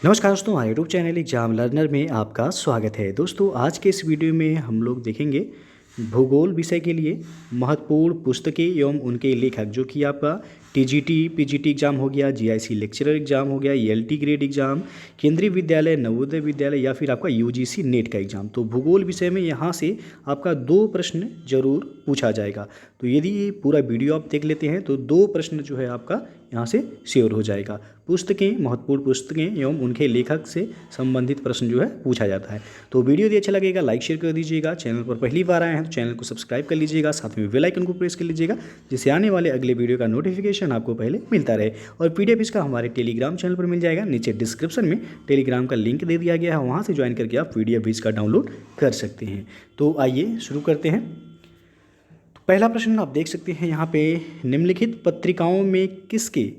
नमस्कार दोस्तों, हमारे यूट्यूब चैनल एग्जाम लर्नर में आपका स्वागत है। दोस्तों, आज के इस वीडियो में हम लोग देखेंगे भूगोल विषय के लिए महत्वपूर्ण पुस्तकें एवं उनके लेखक, जो कि आपका टीजीटी पीजीटी एग्जाम हो गया, जीआईसी लेक्चरर एग्जाम हो गया, ईएलटी ग्रेड एग्जाम, केंद्रीय विद्यालय, नवोदय विद्यालय या फिर आपका यूजीसी नेट का एग्जाम। तो भूगोल विषय में यहाँ से आपका 2 प्रश्न जरूर पूछा जाएगा। तो यदि ये पूरा वीडियो आप देख लेते हैं तो 2 प्रश्न जो है आपका यहाँ से श्योर हो जाएगा। पुस्तकें, महत्वपूर्ण पुस्तकें एवं उनके लेखक से संबंधित प्रश्न जो है पूछा जाता है। तो वीडियो यदि अच्छा लगेगा लाइक शेयर कर दीजिएगा। चैनल पर पहली बार आए हैं तो चैनल को सब्सक्राइब कर लीजिएगा, साथ में बेल आइकन को प्रेस कर लीजिएगा, जिससे आने वाले अगले वीडियो का नोटिफिकेशन आपको पहले मिलता रहे। और पीडीएफ इसका हमारे टेलीग्राम चैनल पर मिल जाएगा। नीचे डिस्क्रिप्शन में टेलीग्राम का लिंक दे दिया गया है, वहाँ से ज्वाइन करके आप पीडीएफ भी इसका डाउनलोड कर सकते हैं। तो आइए शुरू करते हैं। पहला प्रश्न आप देख सकते हैं यहाँ पे, निम्नलिखित पत्रिकाओं में किसके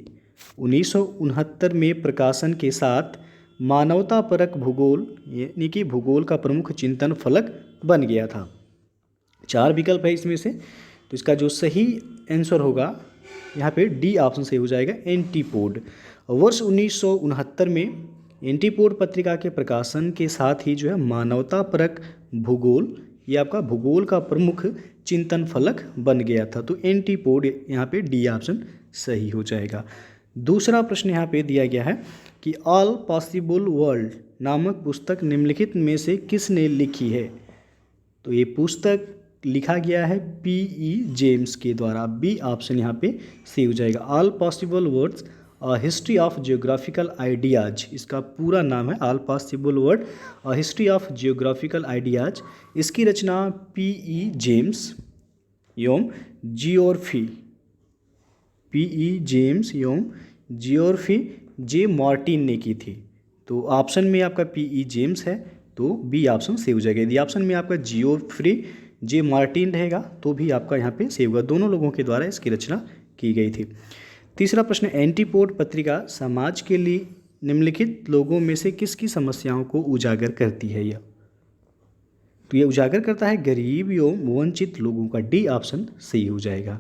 1969 में प्रकाशन के साथ मानवतापरक भूगोल यानी कि भूगोल का प्रमुख चिंतन फलक बन गया था? 4 विकल्प है इसमें से, तो इसका जो सही आंसर होगा यहाँ पे डी ऑप्शन से हो जाएगा, एंटीपोड। वर्ष 1969 में एंटीपोड पत्रिका के प्रकाशन के साथ ही जो है मानवतापरक भूगोल, ये आपका भूगोल का प्रमुख चिंतन फलक बन गया था। तो एंटीपोड यहाँ पे डी ऑप्शन सही हो जाएगा। दूसरा प्रश्न यहाँ पे दिया गया है कि ऑल पॉसिबल वर्ल्ड नामक पुस्तक निम्नलिखित में से किसने लिखी है? तो ये पुस्तक लिखा गया है पी.ई. जेम्स के द्वारा। बी ऑप्शन यहाँ पे सही हो जाएगा। All possible words history of geographical ideas, इसका पूरा नाम है all possible word history of geographical ideas. इसकी रचना पी.ई. जेम्स एवं जियोग्राफी पी.ई. जेम्स एवं जियोग्राफी जे मार्टिन ने की थी। तो ऑप्शन में आपका पी.ई. जेम्स है, तो बी ऑप्शन सही हो जाएगा। यदि ऑप्शन में आपका जियोग्राफी जे मार्टिन रहेगा तो भी आपका यहाँ पे सही होगा। दोनों लोगों के द्वारा इसकी रचना की गई थी। तीसरा प्रश्न, एंटीपोड पत्रिका समाज के लिए निम्नलिखित लोगों में से किसकी समस्याओं को उजागर करती है? यह तो ये उजागर करता है गरीब एवं वंचित लोगों का। डी ऑप्शन सही हो जाएगा।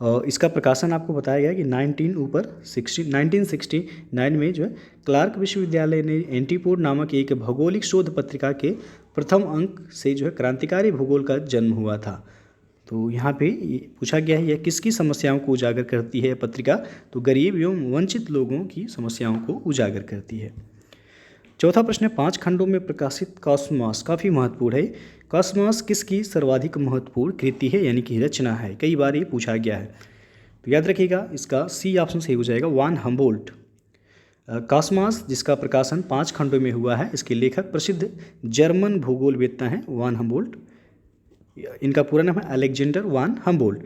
और इसका प्रकाशन आपको बताया गया कि 1969 में जो है क्लार्क विश्वविद्यालय ने एंटीपोड नामक एक भौगोलिक शोध पत्रिका के प्रथम अंक से जो है क्रांतिकारी भूगोल का जन्म हुआ था। तो यहाँ पे पूछा गया है यह किसकी समस्याओं को उजागर करती है पत्रिका? तो गरीब एवं वंचित लोगों की समस्याओं को उजागर करती है। चौथा प्रश्न, 5 खंडों में प्रकाशित कॉस्मॉस काफ़ी महत्वपूर्ण है। कॉस्मॉस किसकी सर्वाधिक महत्वपूर्ण कृति है यानी कि रचना है? कई बार ये पूछा गया है, तो याद रखिएगा इसका सी ऑप्शन सही हो जाएगा, वान हम्बोल्ट। कॉस्मॉस जिसका प्रकाशन 5 खंडों में हुआ है, इसके लेखक प्रसिद्ध जर्मन भूगोलवेत्ता हैं वान हम्बोल्ट। इनका पूरा नाम है अलेक्जेंडर वान हम्बोल्ट।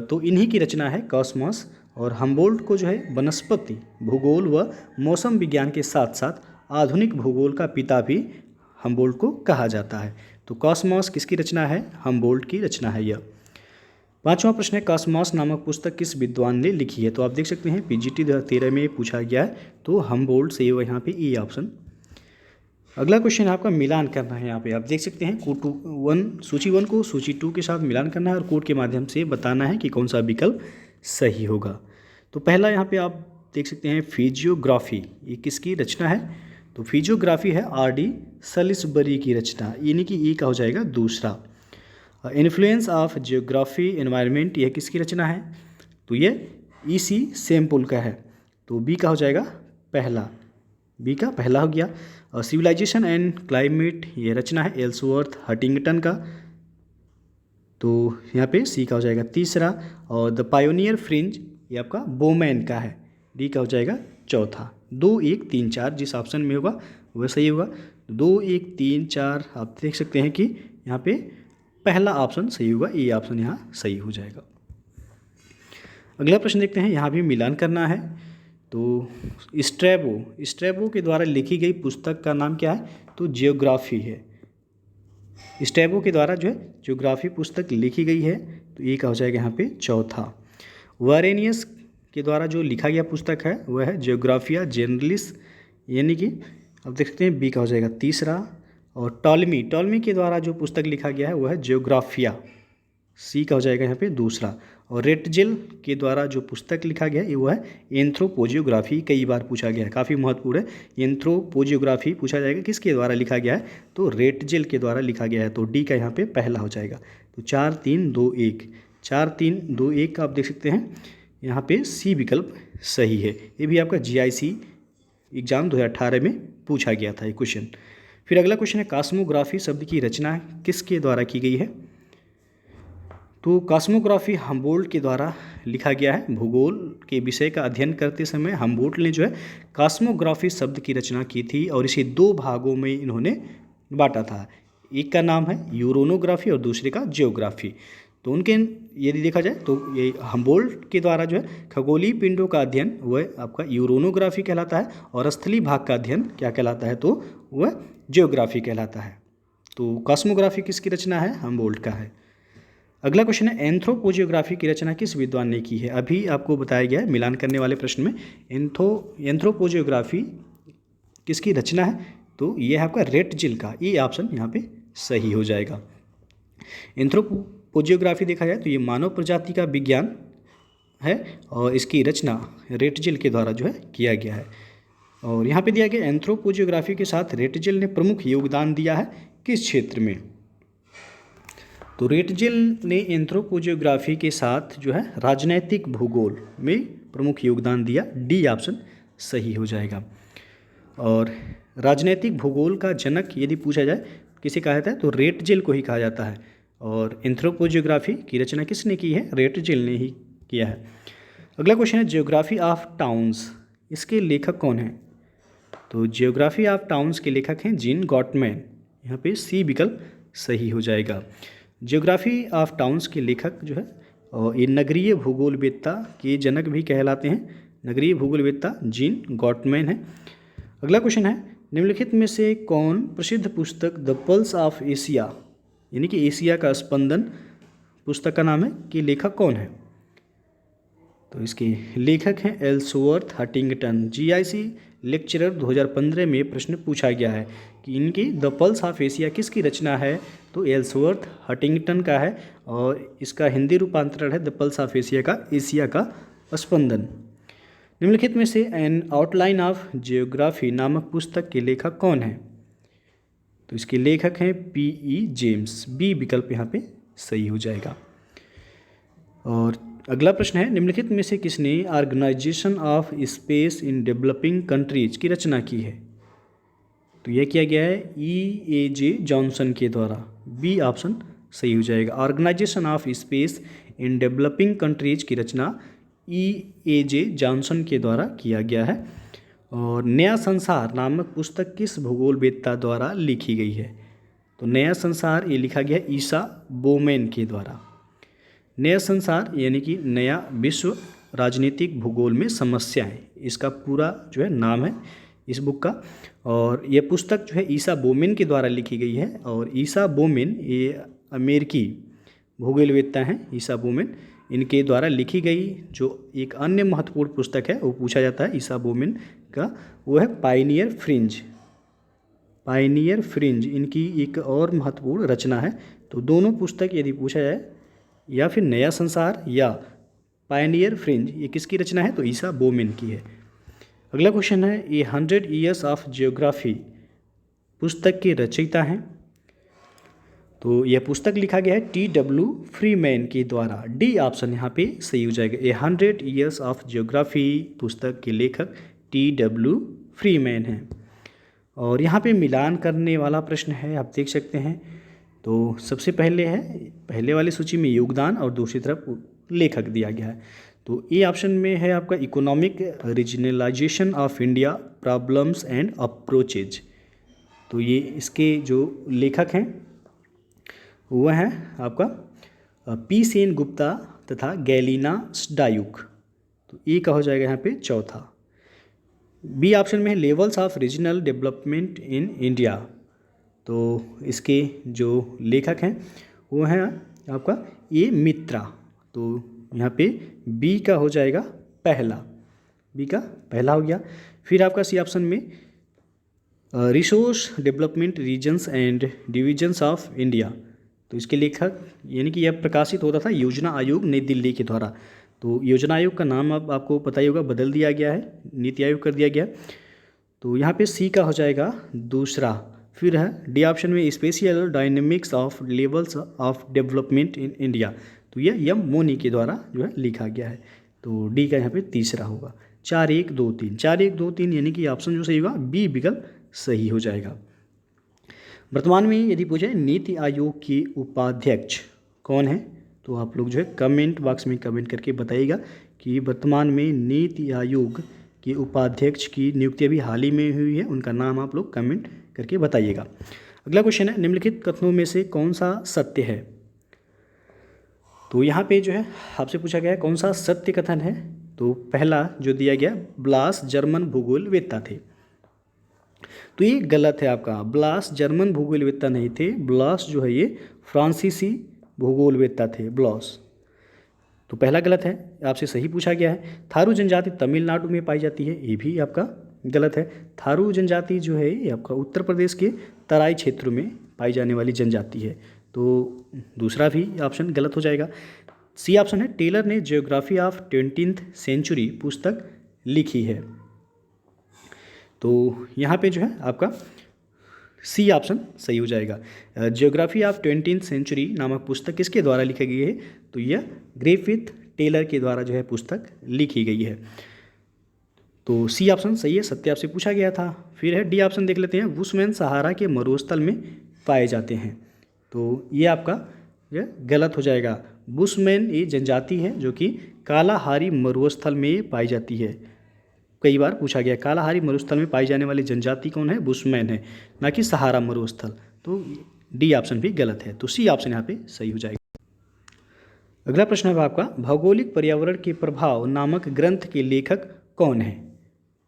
तो इन्हीं की रचना है कॉस्मॉस। और हम्बोल्ट को जो है वनस्पति भूगोल व मौसम विज्ञान के साथ साथ आधुनिक भूगोल का पिता भी हम्बोल्ट को कहा जाता है। तो कॉस्मॉस किसकी रचना है? हम्बोल्ट की रचना है यह। पांचवा प्रश्न है, कॉस्मॉस नामक पुस्तक किस विद्वान ने लिखी है? तो आप देख सकते हैं पीजीटी 2013 में पूछा गया है, तो हम्बोल्ट सही हो यहाँ पे ई ऑप्शन। अगला क्वेश्चन आपका मिलान करना है। यहाँ पे आप देख सकते हैं कोड 1 सूची 1 को सूची 2 के साथ मिलान करना है और कोड के माध्यम से बताना है कि कौन सा विकल्प सही होगा। तो पहला यहाँ पे आप देख सकते हैं फिजियोग्राफी, ये किसकी रचना है? तो फिजियोग्राफी है आर.डी. सलिसबरी की रचना, यानी कि ई का हो जाएगा दूसरा। इन्फ्लुएंस ऑफ जियोग्राफी एनवायरनमेंट, यह किसकी रचना है? तो ये ई.सी. सैम्पुल का है, तो बी का हो जाएगा पहला, बी का पहला हो गया। और सिविलाइजेशन एंड क्लाइमेट, ये रचना है एल्सवर्थ हटिंगटन का, तो यहाँ पे सी का हो जाएगा तीसरा। और द पायोनियर फ्रिंज, ये आपका बोमैन का है, डी का हो जाएगा चौथा। 2, 1, 3, 4 जिस ऑप्शन में होगा वह सही होगा। 2, 1, 3, 4 आप देख सकते हैं कि यहाँ पे पहला ऑप्शन सही होगा, ए ऑप्शन यहाँ सही हो जाएगा। अगला प्रश्न देखते हैं, यहाँ भी मिलान करना है। तो स्ट्रैबो के द्वारा लिखी गई पुस्तक का नाम क्या है? तो जियोग्राफी है। स्ट्रैबो के द्वारा जो है जियोग्राफी पुस्तक लिखी गई है, तो ये का हो जाएगा यहाँ पे चौथा। वारेनियस के द्वारा जो लिखा गया पुस्तक है वह है जियोग्राफिया जेनरलिस, यानी कि आप देख सकते हैं बी का हो जाएगा तीसरा। और टॉलमी के द्वारा जो पुस्तक लिखा गया है वह है जियोग्राफिया, सी का हो जाएगा यहाँ पे दूसरा। और रेटजेल के द्वारा जो पुस्तक लिखा गया है वो है एंथ्रोपोजियोग्राफी। कई बार पूछा गया है, काफ़ी महत्वपूर्ण है। एंथ्रोपोजियोग्राफी पूछा जाएगा किसके द्वारा लिखा गया है, तो रेटजेल के द्वारा लिखा गया है। तो डी का यहाँ पे पहला हो जाएगा। तो 4 3 2 1, 4 3 2 1 आप देख सकते हैं यहाँ पे सी विकल्प सही है। ये भी आपका GIC एग्जाम 2018 में पूछा गया था ये क्वेश्चन। फिर अगला क्वेश्चन है कॉस्मोग्राफी शब्द की रचना किसके द्वारा की गई है। तो कॉस्मोग्राफी हम्बोल्ट के द्वारा लिखा गया है। भूगोल के विषय का अध्ययन करते समय हम्बोल्ट ने जो है कॉस्मोग्राफी शब्द की रचना की थी और इसे 2 भागों में इन्होंने बांटा था। एक का नाम है यूरोनोग्राफी और दूसरे का जियोग्राफी। तो उनके यदि देखा जाए तो ये हम्बोल्ट के द्वारा जो है खगोलीय पिंडों का अध्ययन वह आपका यूरोनोग्राफी कहलाता है और स्थलीय भाग का अध्ययन क्या कहलाता है, तो वह जियोग्राफी कहलाता है। तो कॉस्मोग्राफी किसकी रचना है, हम्बोल्ट का है। अगला क्वेश्चन है एंथ्रोपोजियोग्राफी की रचना किस विद्वान ने की है। अभी आपको बताया गया है मिलान करने वाले प्रश्न में एंथ्रोपोजियोग्राफी किसकी रचना है, तो यह है आपका रेटजिल का। ये ऑप्शन यहाँ पे सही हो जाएगा। एंथ्रोपोजियोग्राफी देखा जाए तो ये मानव प्रजाति का विज्ञान है और इसकी रचना रेटजिल के द्वारा जो है किया गया है। और यहाँ पे दिया गया एंथ्रोपोजियोग्राफी के साथ रेटजिल ने प्रमुख योगदान दिया है किस क्षेत्र में। तो रेटजिल ने एंथ्रोपोजियोग्राफी के साथ जो है राजनैतिक भूगोल में प्रमुख योगदान दिया। डी ऑप्शन सही हो जाएगा। और राजनैतिक भूगोल का जनक यदि पूछा जाए किसे कहा जाता है, तो रेटजिल को ही कहा जाता है। और एंथ्रोपोजियोग्राफी की रचना किसने की है, रेटजिल ने ही किया है। अगला क्वेश्चन है जियोग्राफी ऑफ टाउन्स, इसके लेखक कौन हैं। तो जियोग्राफी ऑफ टाउन्स के लेखक हैं जीन गॉटमैन। यहाँ पे सी विकल्प सही हो जाएगा। जियोग्राफी ऑफ टाउन्स के लेखक जो है और ये नगरीय भूगोलवेत्ता के जनक भी कहलाते हैं। नगरीय भूगोलवेत्ता जीन गॉटमैन है। अगला क्वेश्चन है निम्नलिखित में से कौन प्रसिद्ध पुस्तक द पल्स ऑफ एशिया, यानी कि एशिया का स्पंदन पुस्तक का नाम है, कि लेखक कौन है। तो इसके लेखक हैं एल्सवर्थ हटिंगटन। GIC लेक्चरर 2015 में प्रश्न पूछा गया है कि इनकी द पल्स ऑफ एशिया किसकी रचना है, तो एल्सवर्थ हटिंगटन का है और इसका हिंदी रूपांतरण है द पल्स ऑफ एशिया का, एशिया का स्पंदन। निम्नलिखित में से एन आउटलाइन ऑफ जियोग्राफी नामक पुस्तक के लेखक कौन है, तो इसके लेखक हैं PE जेम्स। बी विकल्प यहाँ पे सही हो जाएगा। और अगला प्रश्न है निम्नलिखित में से किसने organisation of space in developing countries की रचना की है, तो यह किया गया है EAJ जॉनसन के द्वारा। बी ऑप्शन सही हो जाएगा। Organisation of space in developing countries की रचना EAJ जॉनसन के द्वारा किया गया है। और नया संसार नामक पुस्तक किस भूगोलवेत्ता द्वारा लिखी गई है, तो नया संसार ये लिखा गया ईसा बोमेन के द्वारा। नया संसार यानी कि नया विश्व राजनीतिक भूगोल में समस्याएं, इसका पूरा जो है नाम है इस बुक का। और यह पुस्तक जो है ईसा बोमेन के द्वारा लिखी गई है। और ईसा बोमेन ये अमेरिकी भूगोलवेत्ता हैं, ईसा बोमेन, इनके द्वारा लिखी गई जो एक अन्य महत्वपूर्ण पुस्तक है वो पूछा जाता है ईसा बोमेन का, वो है पायनियर फ्रिंज। पायनियर फ्रिंज इनकी एक और महत्वपूर्ण रचना है। तो दोनों पुस्तक यदि पूछा जाए या फिर नया संसार या पायनियर फ्रिंज, ये किसकी रचना है, तो ईसा बोमेन की है। अगला क्वेश्चन है ये 100 ईयर्स ऑफ जियोग्राफी पुस्तक के रचयिता हैं, तो यह पुस्तक लिखा गया है TW फ्रीमैन के द्वारा। डी ऑप्शन यहाँ पे सही हो जाएगा। ये 100 ईयर्स ऑफ जियोग्राफी पुस्तक के लेखक TW फ्रीमैन हैं। और यहाँ पे मिलान करने वाला प्रश्न है, आप देख सकते हैं। तो सबसे पहले है पहले वाली सूची में योगदान और दूसरी तरफ लेखक दिया गया है। तो ए ऑप्शन में है आपका economic regionalisation of India problems and approaches. तो ये इसके जो लेखक हैं वह है आपका P सेन गुप्ता तथा गैलिना स्डायुक। तो ए का हो जाएगा यहाँ पे चौथा। बी ऑप्शन में है levels of regional development in India. तो इसके जो लेखक हैं वो हैं आपका ए मित्रा। तो यहाँ पे बी का हो जाएगा पहला, बी का पहला हो गया। फिर आपका सी ऑप्शन में resource development regions and divisions of India. तो इसके लेखक यानी कि यह प्रकाशित होता था योजना आयोग नई दिल्ली के द्वारा। तो योजना आयोग का नाम अब आपको पता ही होगा, बदल दिया गया है, नीति आयोग कर दिया गया। तो यहाँ पे सी का हो जाएगा दूसरा। फिर है डी ऑप्शन में special dynamics of levels of development in India. तो यह एम मोनी के द्वारा जो है लिखा गया है। तो डी का यहाँ पे तीसरा होगा। 4-1-2-3 4-1-2-3 यानी कि ऑप्शन जो सही होगा बी विकल्प सही हो जाएगा। वर्तमान में यदि पूछे नीति आयोग के उपाध्यक्ष कौन है, तो आप लोग जो है कमेंट बॉक्स में कमेंट करके बताइएगा कि वर्तमान में नीति आयोग के उपाध्यक्ष की नियुक्ति अभी हाल ही में हुई है, उनका नाम आप लोग कमेंट करके बताइएगा। अगला क्वेश्चन है निम्नलिखित कथनों में से कौन सा सत्य है। तो यहाँ पे जो है आपसे पूछा गया है कौन सा सत्य कथन है। तो पहला जो दिया गया, ब्लास जर्मन भूगोलवेत्ता थे। तो ये गलत है आपका, ब्लास जर्मन भूगोलवेत्ता नहीं थे। ब्लास जो है ये फ्रांसीसी भूगोलवेत्ता थे, ब्लास। तो पहला गलत है, आपसे सही पूछा गया है। थारू जनजाति तमिलनाडु में पाई जाती है, ये भी आपका गलत है। थारू जनजाति जो है ये आपका उत्तर प्रदेश के तराई क्षेत्रों में पाई जाने वाली जनजाति है। तो दूसरा भी ऑप्शन गलत हो जाएगा। सी ऑप्शन है टेलर ने ज्योग्राफी ऑफ 20th सेंचुरी पुस्तक लिखी है। तो यहाँ पे जो है आपका सी ऑप्शन सही हो जाएगा। ज्योग्राफी ऑफ 20th सेंचुरी नामक पुस्तक किसके द्वारा लिखी गई है, तो यह ग्रिफिथ टेलर के द्वारा जो है पुस्तक लिखी गई है। तो सी ऑप्शन सही है, सत्य आपसे पूछा गया था। फिर है डी ऑप्शन देख लेते हैं, बुशमैन सहारा के मरुस्थल में पाए जाते हैं। तो ये आपका यह गलत हो जाएगा। बुशमैन ये जनजाति है जो कि कालाहारी मरुस्थल में पाई जाती है। कई बार पूछा गया कालाहारी मरुस्थल में पाई जाने वाली जनजाति कौन है, बुशमैन है, ना कि सहारा मरुस्थल। तो डी ऑप्शन भी गलत है, तो सी ऑप्शन यहाँ पे सही हो जाएगा। अगला प्रश्न है आपका, भौगोलिक पर्यावरण के प्रभाव नामक ग्रंथ के लेखक कौन है।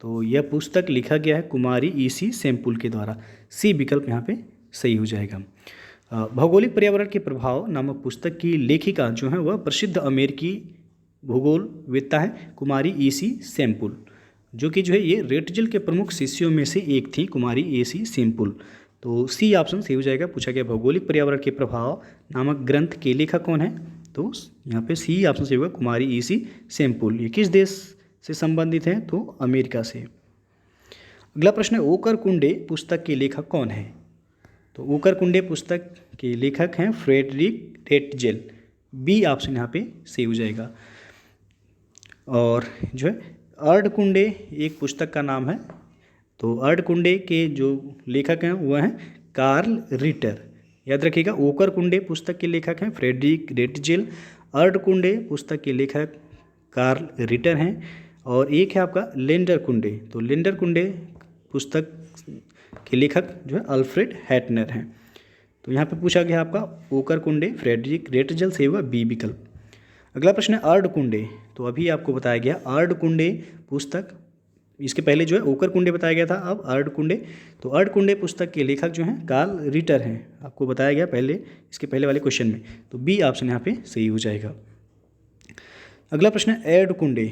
तो यह पुस्तक लिखा गया है कुमारी ईसी सेम्पुल के द्वारा। सी विकल्प यहाँ पे सही हो जाएगा। भौगोलिक पर्यावरण के प्रभाव नामक पुस्तक की लेखिका जो है वह प्रसिद्ध अमेरिकी भूगोलवेत्ता है कुमारी ईसी सेम्पुल, जो कि जो है ये रेटजल के प्रमुख शिष्यों में से एक थी, कुमारी ईसी सेम्पुल। तो सी ऑप्शन सही हो जाएगा। पूछा गया भौगोलिक पर्यावरण के प्रभाव नामक ग्रंथ के लेखक कौन है, तो यहाँ पे सी ऑप्शन सही होगा कुमारी ईसी सेम्पुल। ये किस देश से संबंधित हैं, तो अमेरिका से। अगला प्रश्न है ओकर कुंडे पुस्तक के लेखक कौन है। तो ओकर कुंडे पुस्तक के लेखक हैं फ्रेडरिक रेटजेल। बी ऑप्शन यहाँ पे सही हो जाएगा। और जो है अर्धकुंडे एक पुस्तक का नाम है। तो अर्धकुंडे के जो लेखक हैं वह हैं कार्ल रिटर। याद रखिएगा, ओकर कुंडे पुस्तक के लेखक हैं फ्रेडरिक रेटजेल, अर्धकुंडे पुस्तक के लेखक कार्ल रिटर हैं, और एक है आपका लेंडर कुंडे। तो लेंडर कुंडे पुस्तक के लेखक जो है अल्फ्रेड हैटनर हैं। तो यहाँ पे पूछा गया आपका ओकर कुंडे फ्रेडरिक रेटजेल से होगा बी विकल्प। अगला प्रश्न है अर्धकुंडे। तो अभी आपको बताया गया अर्धकुंडे पुस्तक, इसके पहले जो है ओकर कुंडे बताया गया था, अब अर्धकुंडे। तो अर्धकुंडे पुस्तक के लेखक जो हैं कार्ल रिटर हैं, आपको बताया गया पहले इसके पहले वाले क्वेश्चन में। तो बी ऑप्शन यहाँ पे सही हो जाएगा। अगला प्रश्न है अर्धकुंडे।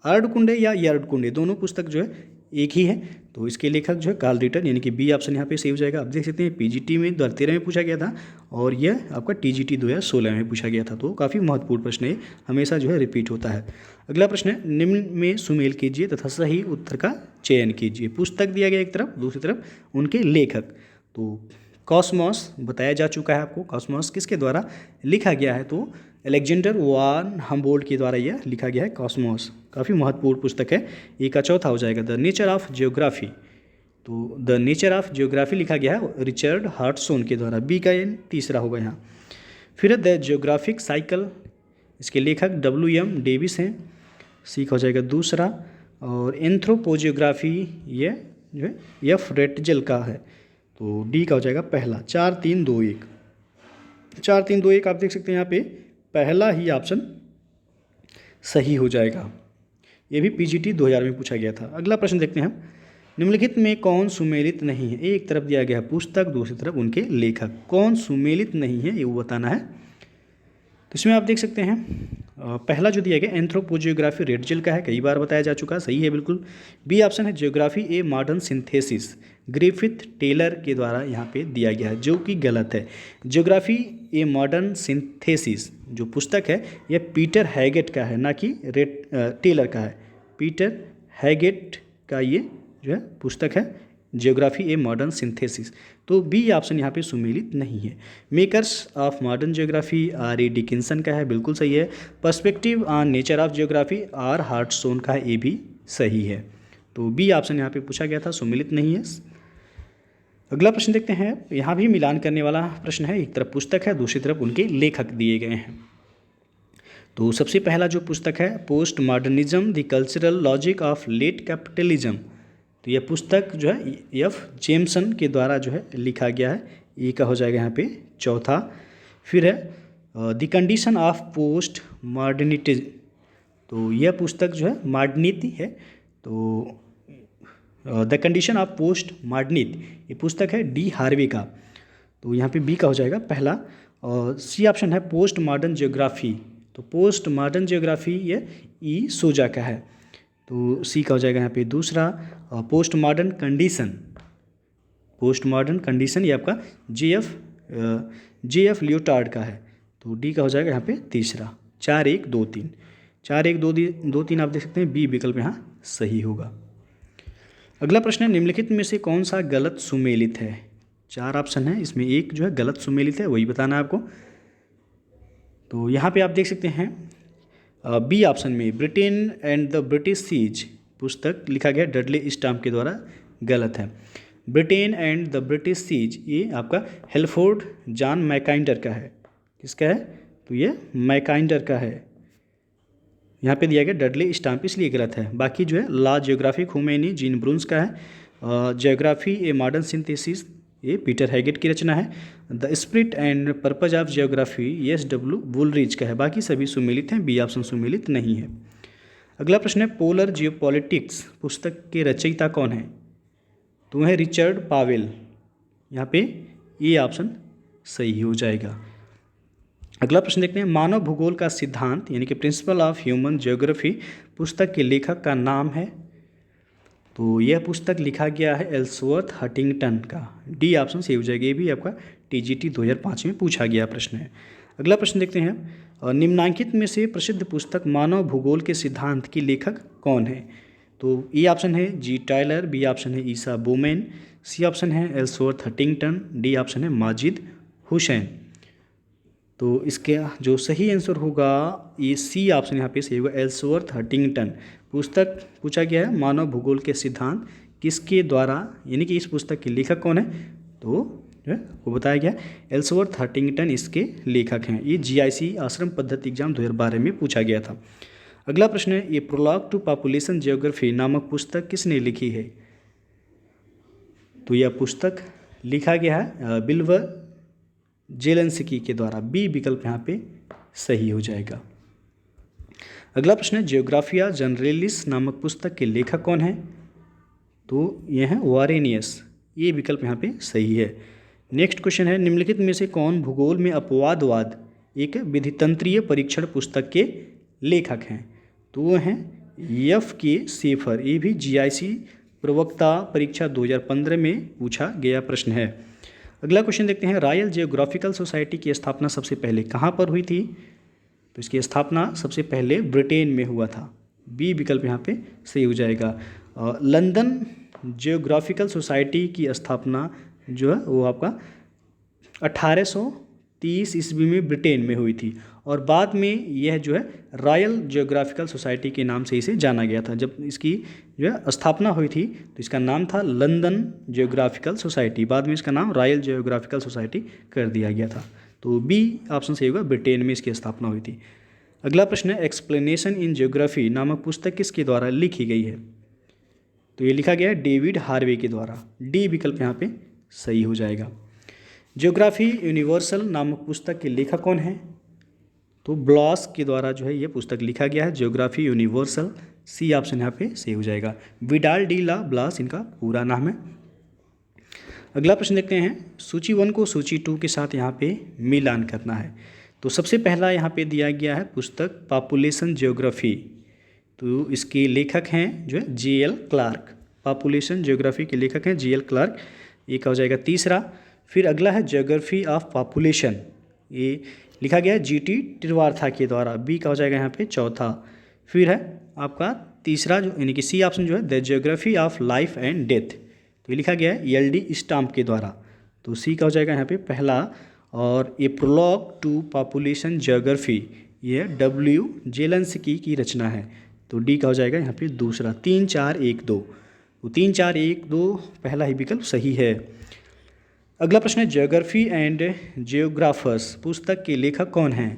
अर्धकुंडे या अर्धकुंडे दोनों पुस्तक जो है एक ही है। तो इसके लेखक जो है कार्ल रिटर, यानी कि बी ऑप्शन यहाँ पे सही हो जाएगा। आप देख सकते हैं पीजीटी में 2013 में पूछा गया था और यह आपका टीजीटी 2016 में पूछा गया था। तो काफ़ी महत्वपूर्ण प्रश्न है, हमेशा जो है रिपीट होता है। अगला प्रश्न है निम्न में सुमेल कीजिए तथा सही उत्तर का चयन कीजिए। पुस्तक दिया गया एक तरफ, दूसरी तरफ उनके लेखक। तो कॉस्मॉस बताया जा चुका है आपको, कॉस्मॉस किसके द्वारा लिखा गया है, तो अलेक्जेंडर वान हम्बोल्ट के द्वारा यह लिखा गया है कॉस्मॉस। काफ़ी महत्वपूर्ण पुस्तक है। एक का चौथा हो जाएगा द नेचर ऑफ जियोग्राफी। तो द नेचर ऑफ जियोग्राफी लिखा गया है रिचर्ड हार्टसोन के द्वारा। बी का तीसरा होगा यहाँ। फिर द जियोग्राफिक साइकिल, इसके लेखक WM डेविस हैं। सी का हो जाएगा दूसरा। और एंथ्रोपोजियोग्राफी यह जो है एफ रेटजेल का है। तो डी का हो जाएगा पहला। 4-3-2-1 4-3-2-1 आप देख सकते हैं यहाँ पे पहला ही ऑप्शन सही हो जाएगा। ये भी पीजीटी 2000 में पूछा गया था। अगला प्रश्न देखते हैं हम, निम्नलिखित में कौन सुमेलित नहीं है। एक तरफ दिया गया पुस्तक, दूसरी तरफ उनके लेखक, कौन सुमेलित नहीं है ये वो बताना है। तो इसमें आप देख सकते हैं पहला जो दिया गया एंथ्रोपोजियोग्राफी रेटजेल का है, कई बार बताया जा चुका है, सही है बिल्कुल। बी ऑप्शन है geography a modern synthesis, Griffith Taylor के द्वारा यहाँ पे दिया गया है, जो कि गलत है। ज्योग्राफी ए मॉडर्न सिंथेसिस जो पुस्तक है यह पीटर हैगेट का है, ना कि टेलर का है। पीटर हैगेट का ये जो है पुस्तक है ज्योग्राफी ए मॉडर्न सिंथेसिस। तो बी ऑप्शन यहाँ पे सुमेलित नहीं है। Makers of modern geography R E Dickinson का है, बिल्कुल सही है। Perspective on nature of geography R Hartshorne का है, ये भी सही है। तो बी ऑप्शन यहाँ पे पूछा गया था, सुमेलित नहीं है। अगला प्रश्न देखते हैं, यहाँ भी मिलान करने वाला प्रश्न है। एक तरफ पुस्तक है, दूसरी तरफ उनके लेखक दिए गए हैं। तो सबसे पहला जो पुस्तक है post modernism the cultural logic of late capitalism, तो यह पुस्तक जो है एफ जेम्सन के द्वारा जो है लिखा गया है। ए का हो जाएगा यहाँ पे चौथा। फिर है the condition of post modernity, तो यह पुस्तक जो है मॉडर्निटी है। तो the condition of post modernity ये पुस्तक है डी हार्वे का। तो यहाँ पे बी का हो जाएगा पहला। और सी ऑप्शन है पोस्ट मॉडर्न ज्योग्राफी, तो पोस्ट मॉडर्न ज्योग्राफी ये ई सोजा का है। तो सी का हो जाएगा यहाँ पे दूसरा। Post modern condition, post modern condition ये आपका जे एफ लियोटार्ड का है। तो डी का हो जाएगा यहाँ पे तीसरा। 4-1-2-3 4-1-2-3 आप देख सकते हैं, बी विकल्प यहाँ सही होगा। अगला प्रश्न है, निम्नलिखित में से कौन सा गलत सुमेलित है। 4 ऑप्शन है, इसमें एक जो है गलत सुमेलित है, वही बताना है आपको। तो यहाँ पे आप देख सकते हैं बी ऑप्शन में Britain and the British seas पुस्तक लिखा गया डडले स्टाम्प के द्वारा, गलत है। Britain and the British seas ये आपका हेल्फोर्ड जॉन मैकाइंडर का है। किसका है, तो ये मैकाइंडर का है। यहाँ पे दिया गया डडले स्टाम्प, इसलिए गलत है। बाकी जो है la geography humaine Jean Brunhes का है। ज्योग्राफी ए मॉडर्न सिंथेसिस ये पीटर हैगेट की रचना है। The spirit and purpose of geography S W वुलरिज का है। बाकी सभी सुमेलित हैं, बी ऑप्शन सुमेलित नहीं है। अगला प्रश्न है, पोलर जियोपॉलिटिक्स पुस्तक के रचयिता कौन है। तो है रिचर्ड पावेल। यहाँ पे ये ऑप्शन सही हो जाएगा। अगला प्रश्न देखते हैं, मानव भूगोल का सिद्धांत यानी कि प्रिंसिपल ऑफ ह्यूमन ज्योग्राफी पुस्तक के लेखक का नाम है। तो यह पुस्तक लिखा गया है एल्सवर्थ हटिंगटन का। डी ऑप्शन सही हो जाएगा, ये भी आपका टीजीटी 2005 में पूछा गया प्रश्न है। अगला प्रश्न देखते हैं, निम्नांकित में से प्रसिद्ध पुस्तक मानव भूगोल के सिद्धांत की लेखक कौन है। तो ए ऑप्शन है जी टायलर, बी ऑप्शन है ईसा बोमेन, सी ऑप्शन है एल्सवर्थ हटिंगटन, डी ऑप्शन है माजिद हुसैन। तो इसका जो सही आंसर होगा ये सी ऑप्शन यहाँ पे सही होगा, एल्सवर्थ हटिंगटन। पुस्तक पूछा गया है मानव भूगोल के सिद्धांत किसके द्वारा, यानी कि इस पुस्तक के लेखक कौन है, तो जो है वो बताया गया एल्सवर्थ हटिंगटन इसके लेखक हैं। ये जीआईसी आश्रम पद्धति एग्जाम 2012 में पूछा गया था। अगला प्रश्न है, ये प्रोलॉग टू पॉपुलेशन ज्योग्राफी नामक पुस्तक किसने लिखी है। तो यह पुस्तक लिखा गया है बिल्वर जेलेंस्की के द्वारा, बी विकल्प यहाँ पे सही हो जाएगा। अगला प्रश्न है, जियोग्राफिया जनरलिस नामक पुस्तक के लेखक कौन है। तो यह है वारेनियस, ये विकल्प यहाँ पे सही है। नेक्स्ट क्वेश्चन है, निम्नलिखित में से कौन भूगोल में अपवादवाद एक विधितंत्रीय परीक्षण पुस्तक के लेखक हैं। तो वो हैं एफ के सेफर, ये भी जीआईसी प्रवक्ता परीक्षा 2015 में पूछा गया प्रश्न है। अगला क्वेश्चन देखते हैं, रॉयल जियोग्राफिकल सोसाइटी की स्थापना सबसे पहले कहाँ पर हुई थी। तो इसकी स्थापना सबसे पहले ब्रिटेन में हुआ था, बी विकल्प यहाँ पे सही हो जाएगा। लंदन जियोग्राफिकल सोसाइटी की स्थापना जो है वो आपका 1830 ईस्वी में ब्रिटेन में हुई थी, और बाद में यह जो है रॉयल जियोग्राफिकल सोसाइटी के नाम से इसे जाना गया था। जब इसकी जो है स्थापना हुई थी तो इसका नाम था लंदन जियोग्राफिकल सोसाइटी, बाद में इसका नाम रॉयल जियोग्राफिकल सोसाइटी कर दिया गया था। तो बी ऑप्शन सही होगा, ब्रिटेन में इसकी स्थापना हुई थी। अगला प्रश्न है, एक्सप्लेनेशन इन ज्योग्राफी नामक पुस्तक किसके द्वारा लिखी गई है। तो ये लिखा गया है डेविड हार्वे के द्वारा, डी विकल्प यहाँ पे सही हो जाएगा। ज्योग्राफी यूनिवर्सल नामक पुस्तक के लेखक कौन है। तो ब्लॉस के द्वारा जो है ये पुस्तक लिखा गया है, ज्योग्राफी यूनिवर्सल, सी ऑप्शन यहाँ पे सही हो जाएगा। विडाल डी ला ब्लास इनका पूरा नाम है। अगला प्रश्न देखते हैं, सूची 1 को सूची 2 के साथ यहाँ पे मिलान करना है। तो सबसे पहला यहाँ पे दिया गया है पुस्तक पॉपुलेशन ज्योग्राफी, तो इसके लेखक हैं जो है जे.एल. क्लार्क। पॉपुलेशन ज्योग्राफी के लेखक हैं जी एल क्लार्क, ये का हो जाएगा तीसरा। फिर अगला है ज्योग्राफी ऑफ पॉपुलेशन, ये लिखा गया है जी टी त्रिवार्था के द्वारा, बी का हो जाएगा यहाँ पे चौथा। फिर है आपका तीसरा जो यानी कि सी ऑप्शन जो है the geography of life and death, तो ये लिखा गया है एल डी स्टाम्प के द्वारा, तो सी का हो जाएगा यहाँ पे पहला। और ए प्रोलॉग टू पॉपुलेशन ज्योग्राफी, ये डब्ल्यू जेलेंस्की की रचना है, तो डी का हो जाएगा यहाँ पे दूसरा। 3 4 1 2, तो 3 4 1 2 पहला ही विकल्प सही है। अगला प्रश्न है ज्योग्राफी एंड जियोग्राफर्स पुस्तक के लेखक कौन हैं?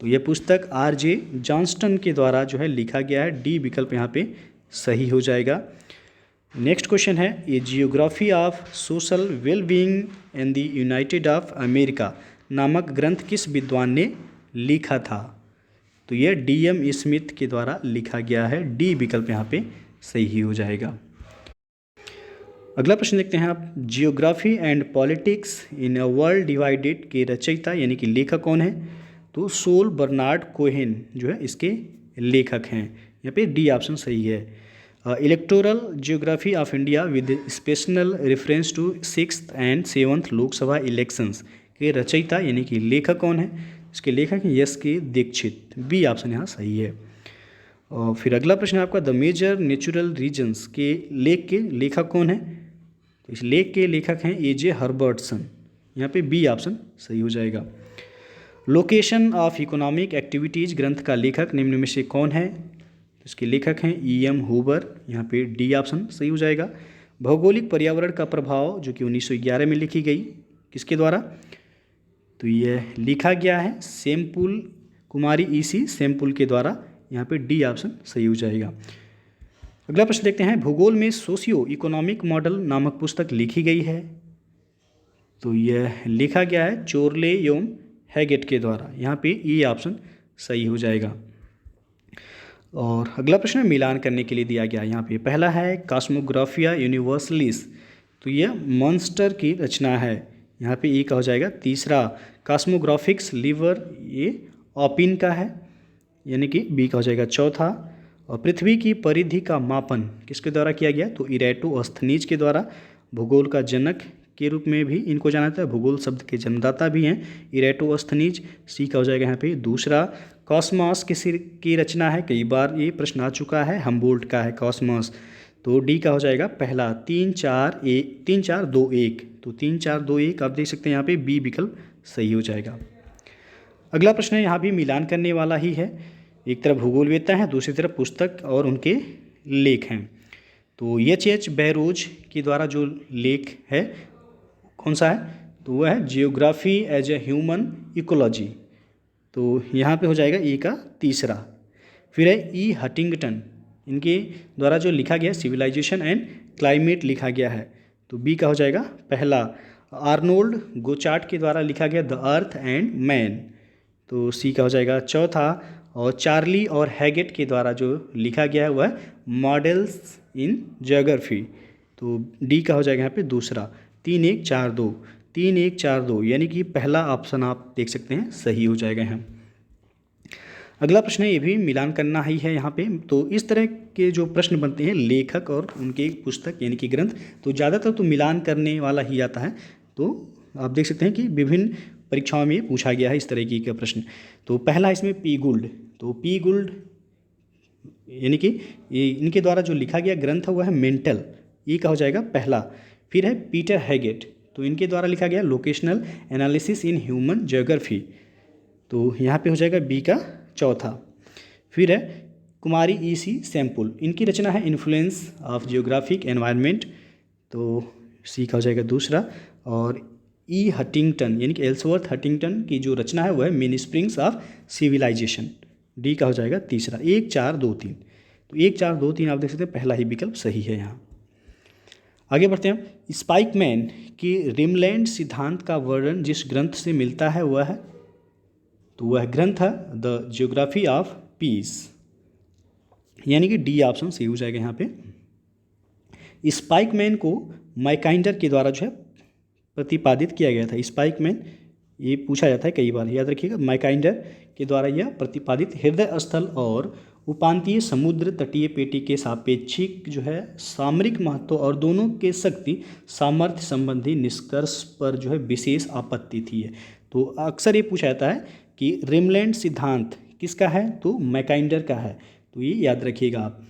तो यह पुस्तक आर जे जॉन्स्टन के द्वारा जो है लिखा गया है, डी विकल्प यहाँ पे सही हो जाएगा। नेक्स्ट क्वेश्चन है ये geography of social wellbeing in the United of America नामक ग्रंथ किस विद्वान ने लिखा था? तो यह डी एम स्मिथ के द्वारा लिखा गया है, डी विकल्प यहाँ पे सही हो जाएगा। अगला प्रश्न देखते हैं आप, geography and politics in a world divided के रचयिता यानी कि लेखक कौन है? तो सोल बर्नार्ड कोहेन जो है इसके लेखक हैं, यहाँ पे डी ऑप्शन सही है। Electoral geography of India with special reference to 6th and 7th Lok Sabha elections के रचयिता यानी कि लेखक कौन है? इसके लेखक हैं यस के दीक्षित, बी ऑप्शन यहाँ सही है। और फिर अगला प्रश्न है आपका, द मेजर नेचुरल रीजन्स के लेख के लेखक कौन है? तो इस लेख के लेखक हैं ए जे हर्बर्टसन, यहाँ पे बी ऑप्शन सही हो जाएगा। लोकेशन ऑफ इकोनॉमिक एक्टिविटीज़ ग्रंथ का लेखक निम्न में से कौन है? इसके लेखक हैं ई एम हूबर, यहाँ पे डी ऑप्शन सही हो जाएगा। भौगोलिक पर्यावरण का प्रभाव जो कि 1911 में लिखी गई, किसके द्वारा? तो यह लिखा गया है सैमपुल कुमारी ईसी सैमपुल के द्वारा, यहाँ पे डी ऑप्शन सही हो जाएगा। अगला प्रश्न देखते हैं, भूगोल में सोशियो इकोनॉमिक मॉडल नामक पुस्तक लिखी गई है, तो यह लिखा गया है चोरले एवं हैगेट के द्वारा, यहाँ पे ई ऑप्शन सही हो जाएगा। और अगला प्रश्न मिलान करने के लिए दिया गया यहाँ पे, पहला है कॉस्मोग्राफिया यूनिवर्सलिस, तो यह मॉन्स्टर की रचना है, यहाँ पे ई का हो जाएगा तीसरा। कॉस्मोग्राफिक्स लीवर, ये ऑपिन का है, यानी कि बी का हो जाएगा चौथा। और पृथ्वी की परिधि का मापन किसके द्वारा किया गया? तो इरेटोस्थनीज के द्वारा, भूगोल का जनक के रूप में भी इनको जाना जाता है, भूगोल शब्द के जन्मदाता भी हैं इरेटोस्थनीज, सी का हो जाएगा यहाँ पे दूसरा। कॉस्मॉस की रचना है, कई बार ये प्रश्न आ चुका है, हम्बोल्ट का है कॉस्मॉस, तो डी का हो जाएगा पहला। 3 4 2 1, तो 3 4 2 1 आप देख सकते हैं, यहाँ पे बी विकल्प सही हो जाएगा। अगला प्रश्न है यहाँ भी मिलान करने वाला ही है, एक तरफ भूगोलवेत्ता है, दूसरी तरफ पुस्तक और उनके लेख हैं। तो एच बैरोज के द्वारा जो लेख है कौन सा है? तो वह है geography as a human ecology, तो यहाँ पे हो जाएगा ई का तीसरा। फिर है ई हटिंगटन, इनके द्वारा जो लिखा गया सिविलाइजेशन एंड क्लाइमेट लिखा गया है, तो बी का हो जाएगा पहला। आर्नोल्ड गोचार्ट के द्वारा लिखा गया द अर्थ एंड मैन, तो सी का हो जाएगा चौथा। और चार्ली और हैगेट के द्वारा जो लिखा गया है वह मॉडल्स इन ज्योग्राफी, तो डी का हो जाएगा यहाँ पे दूसरा। 3 1 4 2, 3 1 4 2, यानी कि पहला ऑप्शन आप देख सकते हैं सही हो जाएगा यहाँ। अगला प्रश्न है, ये भी मिलान करना ही है यहाँ पे, तो इस तरह के जो प्रश्न बनते हैं लेखक और उनके पुस्तक यानी कि ग्रंथ, तो ज़्यादातर तो मिलान करने वाला ही आता है, तो आप देख सकते हैं कि विभिन्न परीक्षाओं में पूछा गया है इस तरीके का प्रश्न। तो पहला इसमें पी गुल्ड, तो पी गुल्ड यानी कि इनके द्वारा जो लिखा गया ग्रंथ हुआ है मेंटल, ई का हो जाएगा पहला। फिर है पीटर हैगेट, तो इनके द्वारा लिखा गया locational analysis in human geography, तो यहाँ पे हो जाएगा बी का चौथा। फिर है कुमारी ई सी सैम्पुल, इनकी रचना है इन्फ्लुएंस ऑफ जियोग्राफिक एनवायरनमेंट, तो सी का हो जाएगा दूसरा। और ई हटिंगटन यानी कि एल्सवर्थ हटिंगटन की जो रचना है वह many springs of civilization, D का हो जाएगा तीसरा। 1 4 2 3, तो 1 4 2 3 आप देख सकते हैं पहला ही विकल्प सही है यहाँ। आगे बढ़ते हैं, स्पाइकमैन की रिमलैंड सिद्धांत का वर्णन जिस ग्रंथ से मिलता है वह है, तो वह ग्रंथ है द जियोग्राफी ऑफ पीस, यानी कि डी ऑप्शन सही हो जाएगा यहाँ पे। स्पाइकमैन को मैकाइंडर के द्वारा जो है प्रतिपादित किया गया था। स्पाइकमैन ये पूछा जाता है कई बार, याद रखिएगा, मैकाइंडर के द्वारा यह प्रतिपादित हृदय स्थल और उपांतीय समुद्र तटीय पेटी के सापेक्षिक जो है सामरिक महत्व और दोनों के शक्ति सामर्थ्य संबंधी निष्कर्ष पर जो है विशेष आपत्ति थी है। तो अक्सर ये पूछा जाता है कि रिमलैंड सिद्धांत किसका है, तो मैकाइंडर का है। तो ये याद रखिएगा आप।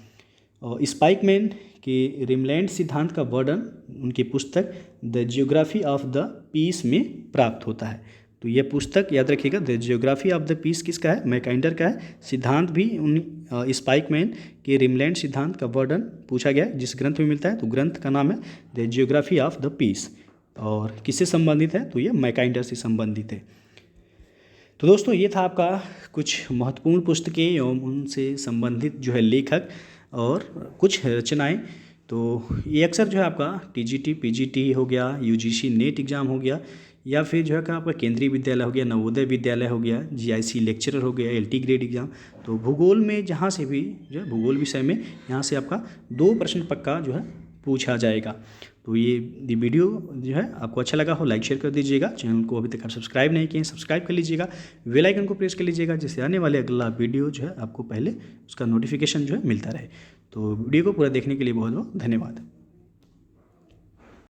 और स्पाइकमैन के रिमलैंड सिद्धांत का वर्णन उनकी पुस्तक the geography of the peace में प्राप्त होता है। तो यह पुस्तक याद रखिएगा, the geography of the peace किसका है, मैकाइंडर का है। सिद्धांत भी उन स्पाइकमैन के रिमलैंड सिद्धांत का वर्णन पूछा गया है, जिस ग्रंथ में मिलता है। तो ग्रंथ का नाम है the geography of the peace. और किससे संबंधित है, तो यह मैकाइंडर से संबंधित है। तो दोस्तों ये था आपका कुछ महत्वपूर्ण पुस्तकें एवं उनसे संबंधित जो है लेखक और कुछ रचनाएं। तो ये अक्सर जो है आपका टीजीटी पीजीटी हो गया, यूजीसी नेट एग्ज़ाम हो गया, या फिर जो है कि आपका केंद्रीय विद्यालय हो गया, नवोदय विद्यालय हो गया, जीआईसी लेक्चरर हो गया, एलटी ग्रेड एग्ज़ाम। तो भूगोल में जहाँ से भी जो है भूगोल विषय में यहाँ से आपका 2 प्रश्न पक्का जो है पूछा जाएगा। तो ये वीडियो जो है आपको अच्छा लगा हो लाइक शेयर कर दीजिएगा। चैनल को अभी तक आप सब्सक्राइब नहीं किए हैं, सब्सक्राइब कर लीजिएगा, बेल आइकन को प्रेस कर लीजिएगा, जिससे आने वाले अगला वीडियो जो है आपको पहले उसका नोटिफिकेशन जो है मिलता रहे। तो वीडियो को पूरा देखने के लिए बहुत बहुत धन्यवाद।